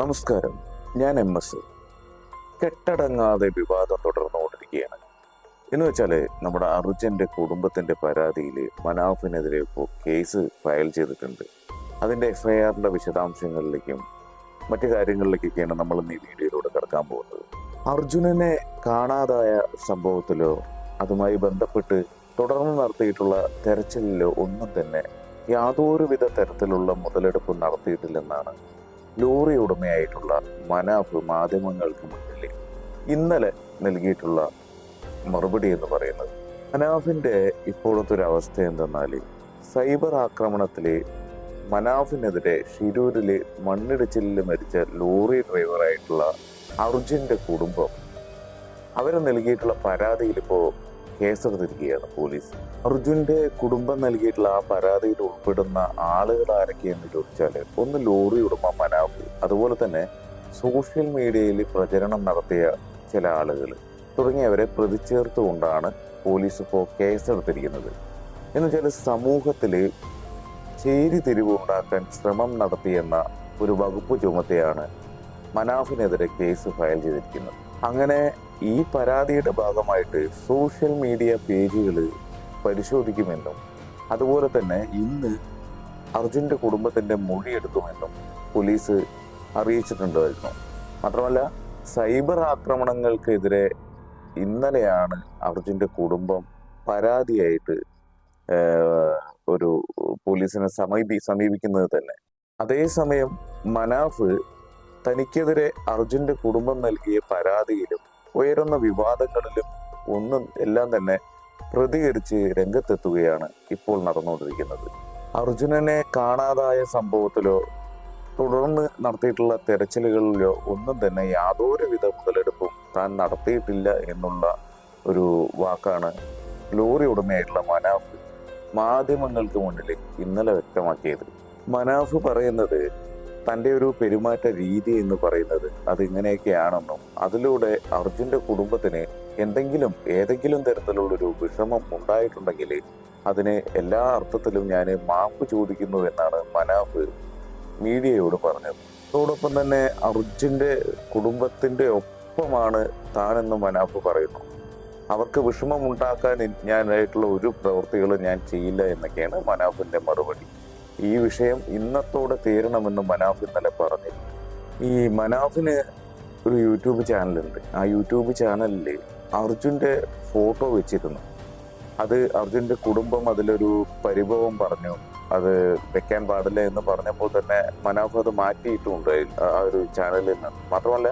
നമസ്കാരം, ഞാൻ MS. കെട്ടടങ്ങാതെ വിവാദം തുടർന്നുകൊണ്ടിരിക്കുകയാണ്. എന്ന് വെച്ചാൽ നമ്മുടെ അർജുൻ്റെ കുടുംബത്തിൻ്റെ പരാതിയിൽ മനാഫിനെതിരെ ഇപ്പോൾ കേസ് ഫയൽ ചെയ്തിട്ടുണ്ട്. അതിൻ്റെ FIRന്റെ വിശദാംശങ്ങളിലേക്കും മറ്റു കാര്യങ്ങളിലേക്കൊക്കെയാണ് നമ്മൾ ഇന്ന് ഈ വീഡിയോയിലൂടെ കിടക്കാൻ പോകുന്നത്. അർജുനനെ കാണാതായ സംഭവത്തിലോ അതുമായി ബന്ധപ്പെട്ട് തുടർന്ന് നടത്തിയിട്ടുള്ള തെരച്ചിലിലോ ഒന്നും തന്നെ യാതൊരുവിധ തരത്തിലുള്ള മുതലെടുപ്പ് നടത്തിയിട്ടില്ലെന്നാണ് ലോറി ഉടമയായിട്ടുള്ള മനാഫ് മാധ്യമങ്ങൾക്ക് മുന്നിൽ ഇന്നലെ നൽകിയിട്ടുള്ള മറുപടി എന്ന് പറയുന്നത്. മനാഫിന്റെ ഇപ്പോഴത്തെ ഒരു അവസ്ഥ എന്തെന്നാൽ, സൈബർ ആക്രമണത്തിൽ മനാഫിനെതിരെ ഷിരൂരില് മണ്ണിടിച്ചിലിൽ മരിച്ച ലോറി ഡ്രൈവറായിട്ടുള്ള അർജുന്റെ കുടുംബം അവരെ നൽകിയിട്ടുള്ള പരാതിയിൽ ഇപ്പോൾ കേസെടുത്തിരിക്കുകയാണ് പോലീസ്. അർജുന്റെ കുടുംബം നൽകിയിട്ടുള്ള ആ പരാതിയിൽ ഉൾപ്പെടുന്ന ആളുകൾ ആരൊക്കെയെന്ന് ചോദിച്ചാൽ, ഒന്ന് ലോറി ഉടമ മനാഫ്, അതുപോലെ തന്നെ സോഷ്യൽ മീഡിയയിൽ പ്രചരണം നടത്തിയ ചില ആളുകൾ തുടങ്ങിയവരെ പ്രതിചേർത്തുകൊണ്ടാണ് പോലീസ് ഇപ്പോൾ കേസെടുത്തിരിക്കുന്നത്. എന്ന് വെച്ചാൽ സമൂഹത്തിൽ ചേരിതിരിവ് ഉണ്ടാക്കാൻ ശ്രമം നടത്തിയെന്ന ഒരു വകുപ്പ് ചുമത്തിയാണ് മനാഫിനെതിരെ കേസ് ഫയൽ ചെയ്തിരിക്കുന്നത്. അങ്ങനെ ഈ പരാതിയുടെ ഭാഗമായിട്ട് സോഷ്യൽ മീഡിയ പേജുകൾ പരിശോധിക്കുമെന്നും അതുപോലെ തന്നെ ഇന്ന് അർജുൻ്റെ കുടുംബത്തിൻ്റെ മൊഴിയെടുക്കുമെന്നും പോലീസ് അറിയിച്ചിട്ടുണ്ടായിരുന്നു. മാത്രമല്ല, സൈബർ ആക്രമണങ്ങൾക്കെതിരെ ഇന്നലെയാണ് അർജുൻ്റെ കുടുംബം പരാതിയായിട്ട് ഒരു പോലീസിനെ സമീപിക്കുന്നത് തന്നെ. അതേസമയം മനാഫ് തനിക്കെതിരെ അർജുൻ്റെ കുടുംബം നൽകിയ പരാതിയിലും ഉയരുന്ന വിവാദങ്ങളിലും എല്ലാം തന്നെ പ്രതികരിച്ച് രംഗത്തെത്തുകയാണ് ഇപ്പോൾ നടന്നുകൊണ്ടിരിക്കുന്നത്. അർജുനനെ കാണാതായ സംഭവത്തിലോ തുടർന്ന് നടത്തിയിട്ടുള്ള തെരച്ചിലുകളിലോ ഒന്നും തന്നെ യാതൊരുവിധ മുതലെടുപ്പും താൻ നടത്തിയിട്ടില്ല എന്നുള്ള ഒരു വാക്കാണ് ലോറി ഉടമയായിട്ടുള്ള മനാഫ് മാധ്യമങ്ങൾക്ക് മുന്നിൽ ഇന്നലെ വ്യക്തമാക്കിയത്. മനാഫ് പറയുന്നത് തൻ്റെ ഒരു പെരുമാറ്റ രീതി എന്ന് പറയുന്നത് അതിങ്ങനെയൊക്കെയാണെന്നും അതിലൂടെ അർജുൻ്റെ കുടുംബത്തിന് ഏതെങ്കിലും തരത്തിലുള്ളൊരു വിഷമം ഉണ്ടായിട്ടുണ്ടെങ്കിൽ അതിന് എല്ലാ അർത്ഥത്തിലും ഞാൻ മാപ്പ് ചോദിക്കുന്നു എന്നാണ് മനാഫ് മീഡിയയോട് പറഞ്ഞത്. അതോടൊപ്പം തന്നെ അർജുൻ്റെ കുടുംബത്തിൻ്റെ ഒപ്പമാണ് താനെന്ന് മനാഫ് പറയുന്നു. അവർക്ക് വിഷമം ഉണ്ടാക്കാൻ ഞാനായിട്ടുള്ള ഒരു പ്രവൃത്തികളും ഞാൻ ചെയ്യില്ല എന്നൊക്കെയാണ് മനാഫിൻ്റെ മറുപടി. ഈ വിഷയം ഇന്നത്തോടെ തീരണമെന്ന് മനാഫ് ഇന്നലെ പറഞ്ഞു. ഈ മനാഫിന് ഒരു യൂട്യൂബ് ചാനലുണ്ട്. ആ യൂട്യൂബ് ചാനലിൽ അർജുൻ്റെ ഫോട്ടോ വെച്ചിരുന്നു. അത് അർജുൻ്റെ കുടുംബം അതിലൊരു പരിഭവം പറഞ്ഞു, അത് വെക്കാൻ പാടില്ല എന്ന് പറഞ്ഞപ്പോൾ തന്നെ മനാഫ് അത് മാറ്റിയിട്ടുമുണ്ട് ആ ഒരു ചാനലിൽ നിന്ന്. മാത്രമല്ല,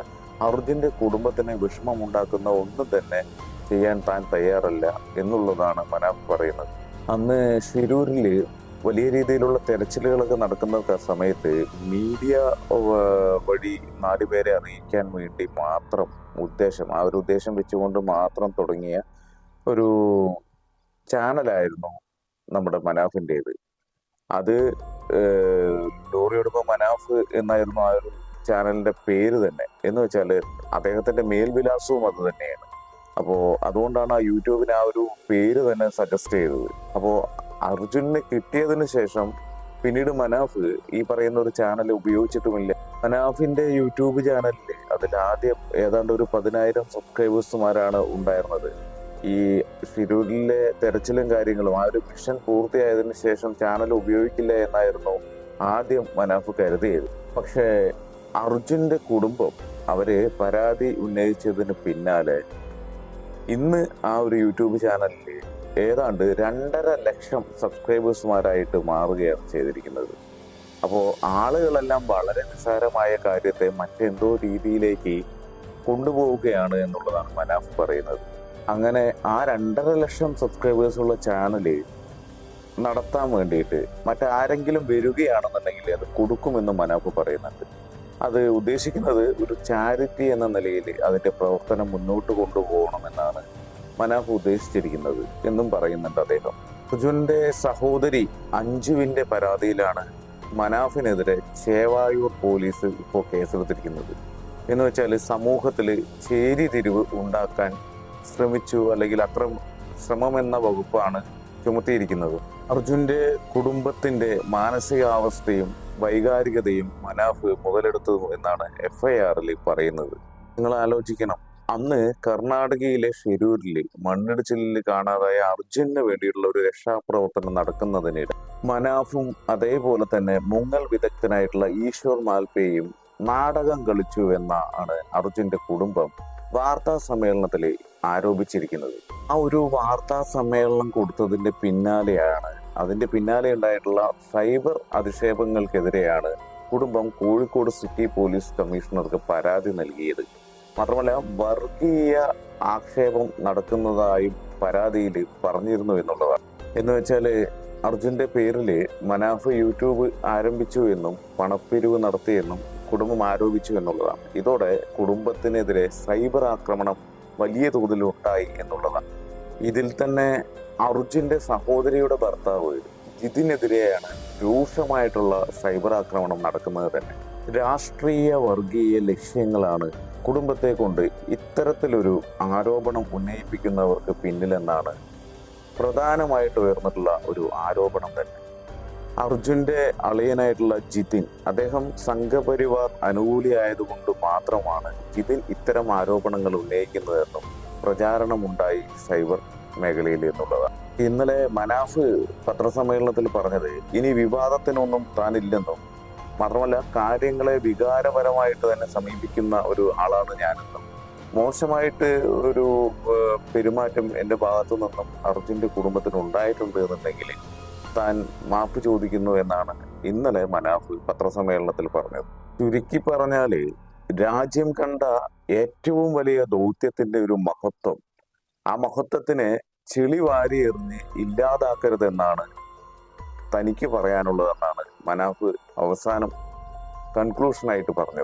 അർജുൻ്റെ കുടുംബത്തിന് വിഷമം ഉണ്ടാക്കുന്ന ഒന്നും തന്നെ ചെയ്യാൻ താൻ തയ്യാറല്ല എന്നുള്ളതാണ് മനാഫ് പറയുന്നത്. അന്ന് ഷിരൂരിൽ വലിയ രീതിയിലുള്ള തെരച്ചിലുകളൊക്കെ നടക്കുന്ന സമയത്ത് മീഡിയ വഴി 4 പേരെ അറിയിക്കാൻ വേണ്ടി മാത്രം ആ ഒരു ഉദ്ദേശം വെച്ചുകൊണ്ട് മാത്രം തുടങ്ങിയ ഒരു ചാനലായിരുന്നു നമ്മുടെ മനാഫിൻ്റേത്. അത് ലോറി ഉടമ മനാഫ് എന്നായിരുന്നു ആ ഒരു ചാനലിന്റെ പേര് തന്നെ. എന്ന് വെച്ചാൽ അദ്ദേഹത്തിന്റെ മേൽവിലാസവും അത് തന്നെയാണ്. അപ്പോൾ അതുകൊണ്ടാണ് ആ യൂട്യൂബിന് ആ ഒരു പേര് തന്നെ സജസ്റ്റ് ചെയ്തത്. അപ്പോൾ അർജുനെ കിട്ടിയതിന് ശേഷം പിന്നീട് മനാഫ് ഈ പറയുന്ന ഒരു ചാനൽ ഉപയോഗിച്ചിട്ടുമില്ല. മനാഫിന്റെ യൂട്യൂബ് ചാനലിൽ അതിലാദ്യം ഏതാണ്ട് ഒരു 10,000 സബ്സ്ക്രൈബേഴ്സുമാരാണ് ഉണ്ടായിരുന്നത്. ഈ ഷിരൂരിലെ തെരച്ചിലും കാര്യങ്ങളും ആ ഒരു മിഷൻ പൂർത്തിയായതിനു ശേഷം ചാനൽ ഉപയോഗിക്കില്ല എന്നായിരുന്നു ആദ്യം മനാഫ് കരുതിയത്. പക്ഷേ അർജുന്റെ കുടുംബം അവര് പരാതി ഉന്നയിച്ചതിന് പിന്നാലെ ഇന്ന് ആ ഒരു യൂട്യൂബ് ചാനലിൽ ഏതാണ്ട് 2.5 ലക്ഷം സബ്സ്ക്രൈബേഴ്സുമാരായിട്ട് മാറുകയാണ് ചെയ്തിരിക്കുന്നത്. അപ്പോൾ ആളുകളെല്ലാം വളരെ നിസ്സാരമായ കാര്യത്തെ മറ്റെന്തോ രീതിയിലേക്ക് കൊണ്ടുപോവുകയാണ് എന്നുള്ളതാണ് മനാഫ് പറയുന്നത്. അങ്ങനെ ആ 2.5 ലക്ഷം സബ്സ്ക്രൈബേഴ്സുള്ള ചാനല് നടത്താൻ വേണ്ടിയിട്ട് മറ്റാരെങ്കിലും വരികയാണെന്നുണ്ടെങ്കിൽ അത് കൊടുക്കുമെന്ന് മനാഫ് പറയുന്നുണ്ട്. അത് ഉദ്ദേശിക്കുന്നത് ഒരു ചാരിറ്റി എന്ന നിലയിൽ അതിൻ്റെ പ്രവർത്തനം മുന്നോട്ട് കൊണ്ടുപോകണമെന്നാണ് മനാഫ് ഉദ്ദേശിച്ചിരിക്കുന്നത് എന്നും പറയുന്നുണ്ട് അദ്ദേഹം. അർജുൻ്റെ സഹോദരി അഞ്ജുവിൻ്റെ പരാതിയിലാണ് മനാഫിനെതിരെ ചേവായൂർ പോലീസ് ഇപ്പോൾ കേസെടുത്തിരിക്കുന്നത്. എന്ന് വെച്ചാൽ സമൂഹത്തിൽ ചേരിതിരിവ് ഉണ്ടാക്കാൻ ശ്രമിച്ചു, അല്ലെങ്കിൽ അത്ര ശ്രമം എന്ന വകുപ്പാണ് ചുമത്തിയിരിക്കുന്നത്. അർജുൻ്റെ കുടുംബത്തിൻ്റെ മാനസികാവസ്ഥയും വൈകാരികതയും മനാഫ് മുതലെടുത്തു എന്നാണ് FIR-ൽ പറയുന്നത്. നിങ്ങൾ ആലോചിക്കണം, അന്ന് കർണാടകയിലെ ഷിരൂരിൽ മണ്ണിടിച്ചിലിൽ കാണാതായ അർജുനന് വേണ്ടിയിട്ടുള്ള ഒരു രക്ഷാപ്രവർത്തനം നടക്കുന്നതിനിടെ മനാഫും അതേപോലെ തന്നെ മുങ്ങൽ വിദഗ്ധനായിട്ടുള്ള ഈശ്വർ മാൽപേയും നാടകം കളിച്ചു എന്നാണ് അർജുന്റെ കുടുംബം വാർത്താ സമ്മേളനത്തിൽ ആരോപിച്ചിരിക്കുന്നത്. ആ ഒരു വാർത്താ സമ്മേളനം കൊടുത്തതിന്റെ പിന്നാലെയാണ്, അതിന്റെ പിന്നാലെ ഉണ്ടായിട്ടുള്ള സൈബർ അധിക്ഷേപങ്ങൾക്കെതിരെയാണ് കുടുംബം കോഴിക്കോട് സിറ്റി പോലീസ് കമ്മീഷണർക്ക് പരാതി നൽകിയത്. മാത്രമല്ല, വർഗീയ ആക്ഷേപം നടക്കുന്നതായും പരാതിയിൽ പറഞ്ഞിരുന്നു എന്നുള്ളതാണ്. എന്ന് വെച്ചാൽ അർജുന്റെ പേരിൽ മനാഫ് യൂട്യൂബ് ആരംഭിച്ചു എന്നും പണപ്പിരിവ് നടത്തിയെന്നും കുടുംബം ആരോപിച്ചു എന്നുള്ളതാണ്. ഇതോടെ കുടുംബത്തിനെതിരെ സൈബർ ആക്രമണം വലിയ തോതിൽ ഉണ്ടായി എന്നുള്ളതാണ്. ഇതിൽ തന്നെ അർജുന്റെ സഹോദരിയുടെ ഭർത്താവ് ജിതിനെതിരെയാണ് രൂക്ഷമായിട്ടുള്ള സൈബർ ആക്രമണം നടക്കുന്നത് തന്നെ. രാഷ്ട്രീയ വർഗീയ ലക്ഷ്യങ്ങളാണ് കുടുംബത്തെ കൊണ്ട് ഇത്തരത്തിലൊരു ആരോപണം ഉന്നയിപ്പിക്കുന്നവർക്ക് പിന്നിലെന്നാണ് പ്രധാനമായിട്ട് ഉയർന്നിട്ടുള്ള ഒരു ആരോപണം തന്നെ. അർജുന്റെ അളിയനായിട്ടുള്ള ജിതിൻ, അദ്ദേഹം സംഘപരിവാർ അനുകൂലിയായതുകൊണ്ട് മാത്രമാണ് ജിതിൻ ഇത്തരം ആരോപണങ്ങൾ ഉന്നയിക്കുന്നതെന്നും പ്രചാരണമുണ്ടായി സൈബർ മേഖലയിൽ എന്നുള്ളതാണ്. ഇന്നലെ മനാഫ് പത്രസമ്മേളനത്തിൽ പറഞ്ഞത് ഇനി വിവാദത്തിനൊന്നും താനില്ലെന്നും മാത്രമല്ല കാര്യങ്ങളെ വികാരപരമായിട്ട് തന്നെ സമീപിക്കുന്ന ഒരു ആളാണ് ഞാനെന്നും മോശമായിട്ട് ഒരു പെരുമാറ്റം എൻ്റെ ഭാഗത്തു നിന്നും അർജുന്റെ കുടുംബത്തിന് ഉണ്ടായിട്ടുണ്ട് എന്നുണ്ടെങ്കിൽ താൻ മാപ്പ് ചോദിക്കുന്നു എന്നാണ് ഇന്നലെ മനാഫ് പത്രസമ്മേളനത്തിൽ പറഞ്ഞത്. ചുരുക്കി പറഞ്ഞാല് രാജ്യം കണ്ട ഏറ്റവും വലിയ ദൗത്യത്തിന്റെ ഒരു മഹത്വം, ആ മഹത്വത്തിനെ ചെളി വാരി എറിഞ്ഞ് ഇല്ലാതാക്കരുതെന്നാണ് തനിക്ക് പറയാനുള്ളതെന്നാണ് മനാഫ് അവസാനം കൺക്ലൂഷനായിട്ട് പറഞ്ഞത്.